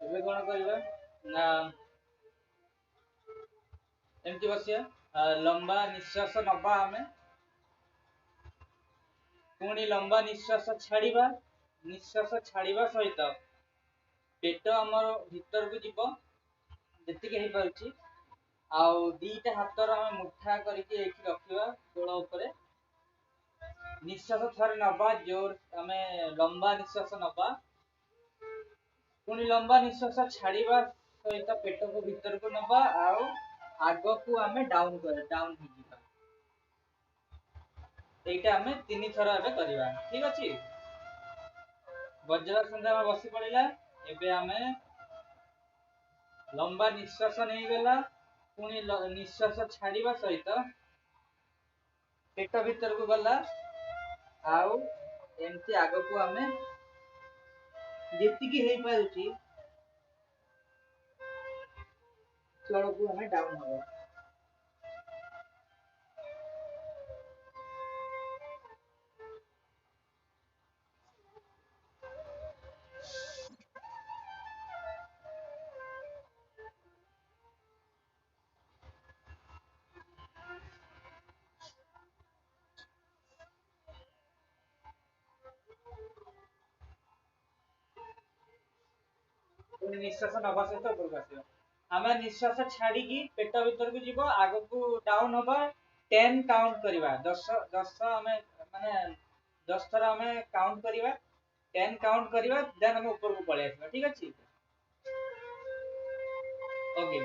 ଏବେ କଣ କରିବା ନା एमती बसिया लंबा निश्वास नबा आमे पुणी लंबा निश्वास छाड़िबा निश्वास छाड़िबा सहित पेट आमर भीतर को जीव जेतिके हे पारुची आउ दीटा हातर आमे मुठा करके एठी रखिबा गोड़ ऊपर निश्वास थरे नबा जोर आमे लंबा निश्वास नबा पुणी लंबा निश्वास छाड़िबा सहित पेट को भीतर को नबा आउ आगो को आमे डाउन कर डाउन ही जीवा एटा आमे तीन थर एबे करबा ठीक अछि वज्रासन में बसी पड़िला एबे आमे लंबा निश्वास नहीं गला पुणी निश्वास छाड़िबा सहित पेट भीतर को गला आउ एमती आगो को आमे जेतिकी हे पारुची तଳ को आमे डाउन हो पुणी निश्वास नबा सहित ऊपर को आसीबा आमे निश्वास छाड़ी की पेट भीतर को जीवो आगो को डाउन होबा 10 काउंट करबा 10 10 आमे माने 10 थर आमे काउंट करबा 10 काउंट करबा देन हम ऊपर को पळे आसीबा ठीक अछि ओके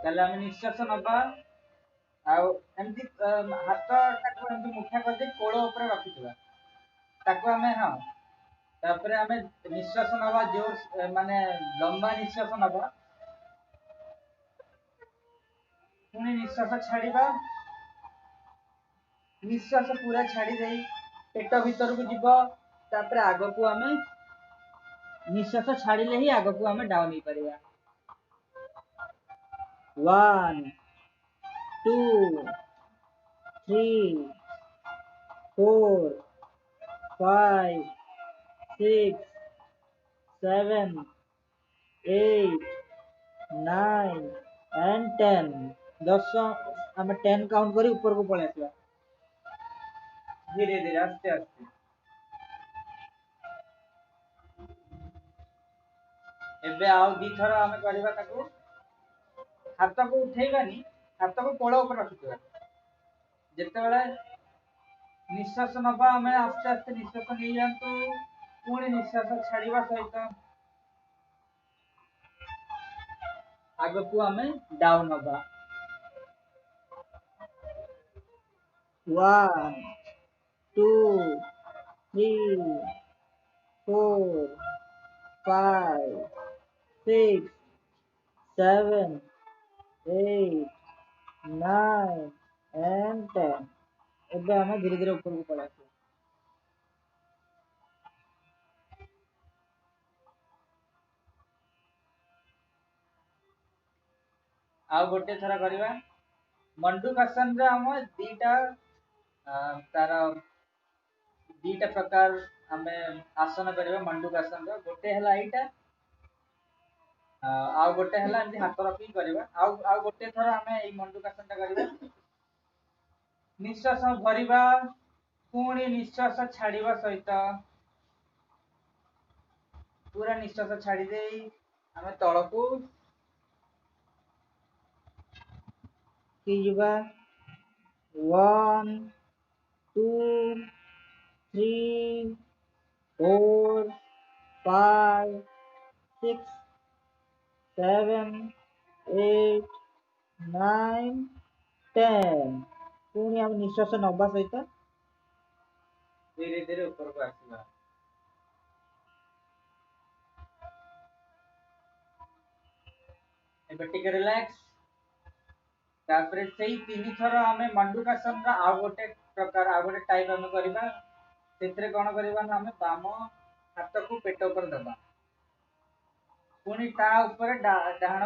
ताले आमे निश्वास नबा आउ एमती हाथ टाको एमती मुठा कर दे कोड़ ऊपर रखितबा ताको आमे हां तापरे आमे निश्वास नबा जोर माने लंबा निश्वास नबा पुणी निश्वास छाड़िबा निश्वास पूरा छाड़ी देई पेट भीतर को जीव तापरे आगो को आमे निश्वास छाड़िले ही आगो को आमे डाउन ही परिया 1 2 3 4 5 6 7 8 9 and 10 10 आमे 10 काउंट करी ऊपर को पळे आसीबा धीरे धीरे आस्ते आस्ते एबे आउ दी थर आमे करबा ताको हाथ को उठेबानी हाथ को कोड़ ऊपर रखितबा जेते बेले निश्वास नबा आमे आस्ते आस्ते निश्वास नहीं जानतो पुणी निश्वास छाड़िबा सहित आगो को आमे डाउन होबा 1 2 3 4 5 6 7 8 9 and 10 एबे आमे धीरे धीरे ऊपर को पळे आसीबा आ गोटे थरा करबा मंडूकासन रे हम दीटा तार दीटा प्रकार हमें आसन करबा मंडूकासन रो गोटे हला एटा आ गोटे हला एमती हाथ रखी करबा आ गोटे थरा हमें एई मंडूकासन ता करबा निश्वास भरिबा पुणी निश्वास छाड़िबा सहित पूरा निश्वास छाड़ी देई हमें तळ को की जीवा 1 2 3 4 5 6 7 8 9 10 पुणी हम निश्वास नबा सहित धीरे धीरे ऊपर को आसीबा एबे टिके रिलैक्स तापरे सेही तीन थर हमें मंडूकासन रा आ गोटे प्रकार आ गोटे टाइप हमें करबा सेतरे कोन करबा ना हमें बाम हाथ को पेट ऊपर दबा पुणी ता ऊपर डाहाण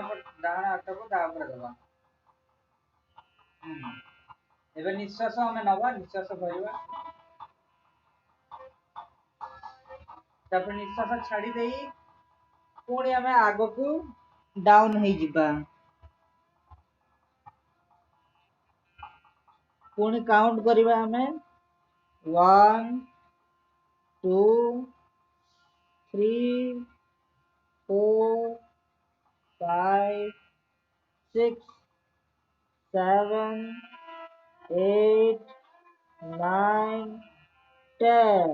हाथ को ता ऊपर दबा एबे निश्वास हमें नवा निश्वास भरिबा तापर निश्वास छाड़ी देई पुणी हमें आगो को डाउन हो जिबा पुणी काउंट करिबा हमें 1 2 3 4 5 6 7 8 9 10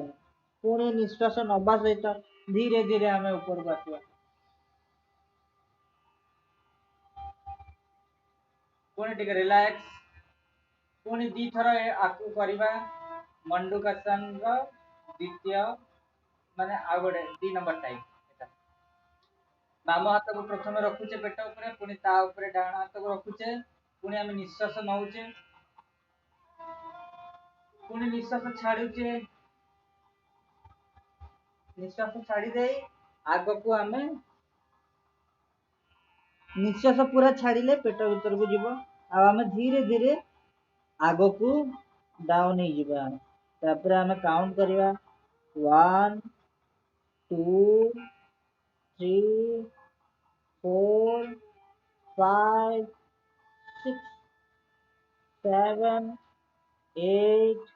पुणी निश्वास नवा सहित धीरे धीरे हमें ऊपर को आसवा पुणी टिके रिलैक्स पुणी दी थर आकु करिबा मंडूकासन रो द्वितीय माने आ गोटे 2 नंबर टाइप बाम हाथ को प्रथम रखुचे पेट ऊपर पुणी ता ऊपर डाहाण हाथ को रखुचे पुणी हम निश्वास नौचे पुणी निश्वास छाड़ुचे निश्वास छाड़ी दे आग को हमें निश्वास पूरा छाड़िले पेट भीतर को जीव आम धीरे धीरे आग को डाउन हो जावा तापर आम काउंट करवा 1 2 3 4 5 6 7 8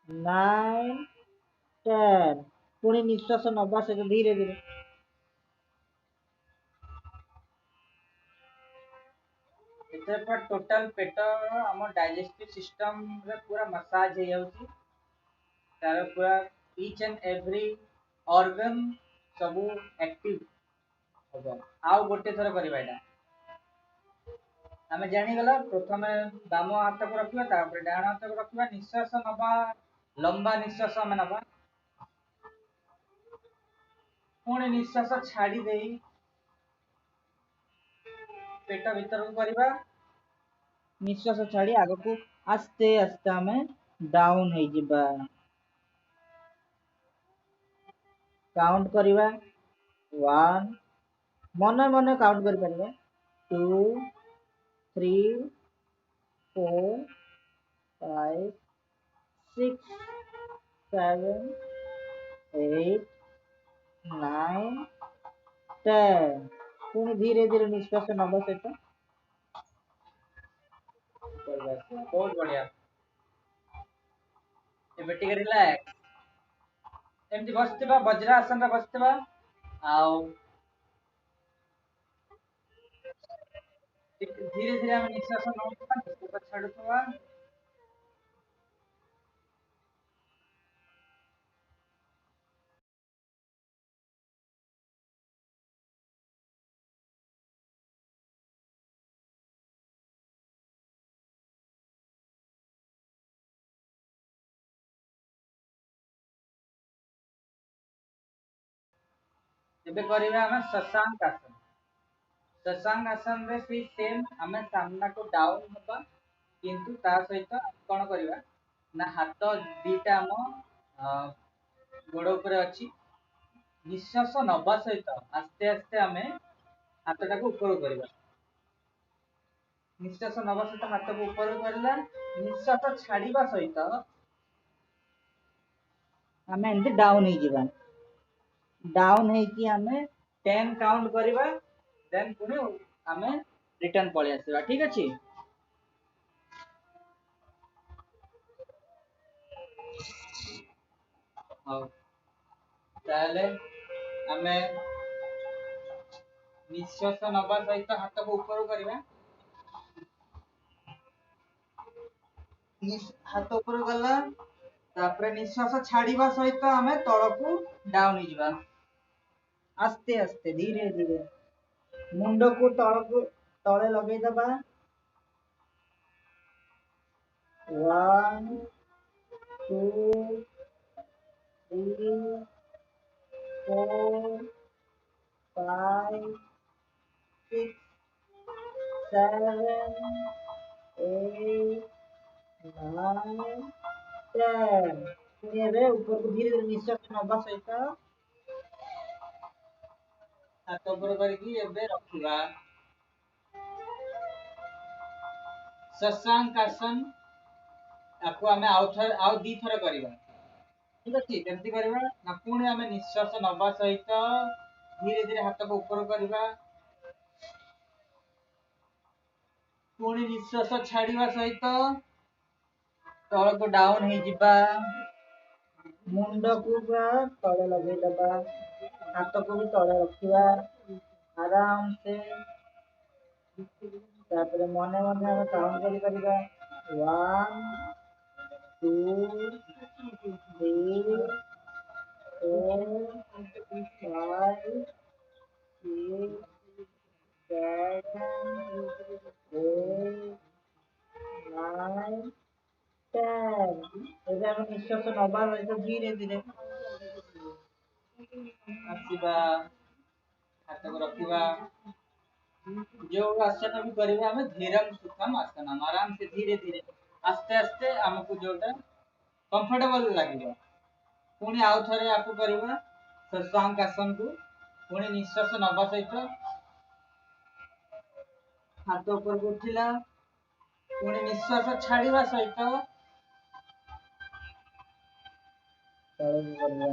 9 10 पुणी निश्वास नवा सहित धीरे धीरे टोटल पेट आम डाइजेस्टिव सिस्टम रे पूरा मसाज हो जाउची तार पूरा ईच एंड एवरी ऑर्गन सब एक्टिव होबो आउ गोटे थर करबा एटा आमे जानि गला प्रथम बाम हाथ को रखिबा तापर डाहाण हाथ को रखिबा निश्वास नबा लंबा निश्वास आमे नबा पुणी निश्वास छाड़ी देई पेट भीतर को करबा निश्वास छाड़ी आग को आस्ते आस्ते हमें डाउन हो जिबा काउंट करवा 1 मन मन काउंट कर परिबा 2 3 4 5 6 7 8 9 10 पुणी धीरे धीरे निश्वास नब सहित बहुत बढ़िया एबे टिके रिलैक्स एमती बसथिबा वज्रासन रे बसथिबा आउ धीरे धीरे हम निश्वास नौथिबा निश्वास छाडुथिबा एबे करिबा हम शशांक आसन शशांक आसन रे भी सेम हमें सामना को डाउन होबा किंतु ता सहित कोन करिबा ना हाथ दीटा हम गोड़ ऊपर अछि निश्वास नबा सहित आस्ते आस्ते हमें हाथटा को ऊपर करिबा निश्वास नबा सहित हाथ को ऊपर करला निश्वास छाड़ीबा सहित हमें एंती डाउन हो जिबा डाउन है कि हमें 10 काउंट करवा देन पुणी हमें रिटर्न पळि आसीबा ठीक अछि हां ताले हमें निश्वास नबा सहित हाथ को ऊपर करवा हाथ ऊपर गला तापर निश्वास छाड़ीबा सहित हमें तळ को डाउन हो जिबा आस्ते आस्ते धीरे धीरे मुंड को तळ को तळे लगे दबा 1 2 3 4 5 6 7 8 9 10 पुणी एबे ऊपर को धीरे धीरे निश्वास नबा सहित हाथ ऊपर करके एबे रखिबा। शशांक आसन आपको आमे आउ दी थर करबा। ठीक अछि केमती करबा ना पुणी आमे निश्वास नबा सहित धीरे धीरे हाथ को ऊपर करबा। पुणी निश्वास छाड़िबा सहित तल को डाउन हे जिबा। मुंड को तले लगे दबा। हाथ को भी तले रखिबा आराम से। तापर मने मने हम काउंट करि परिबा 1 2 3 4 5 6 7 8 9 10 ଏବେ ଆମେ ନିଶ୍ୱାସ ନବା ସହିତ ଧୀରେ ଧୀରେ ଆସିବା ହାତକୁ ରଖିବା। जो आसन भी करेंगे हमें धीरम सुखम आसन आराम से धीरे धीरे आस्ते आस्ते हमको जोटा कंफर्टेबल लगेगा। पुणी आउ थरे आपको करबा शशांक आसन को। पुणी निश्वास नबा सहित हाथ ऊपर को उठिला। पुणी निश्वास छाड़िबा सहित तळे करबा।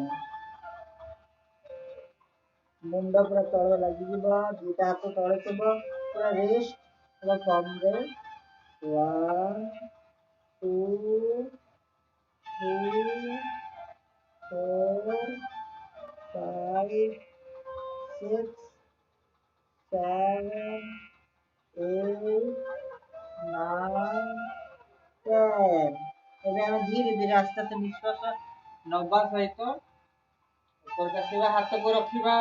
मुंड पूरा तळे लगी जिबा। दुटा हाथ तळे थबो पूरा रेस्ट पूरा फॉर्म रे 1 2 3 4 5 6 7 8 9 10 ଏବେ ଆମେ ଧୀରେ ଧୀରେ ଆସ୍ତେ ଆସ୍ତେ ନିଶ୍ୱାସ ନବା ସହିତ ऊपर का हाथ को रखिबा।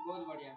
बहुत बढ़िया।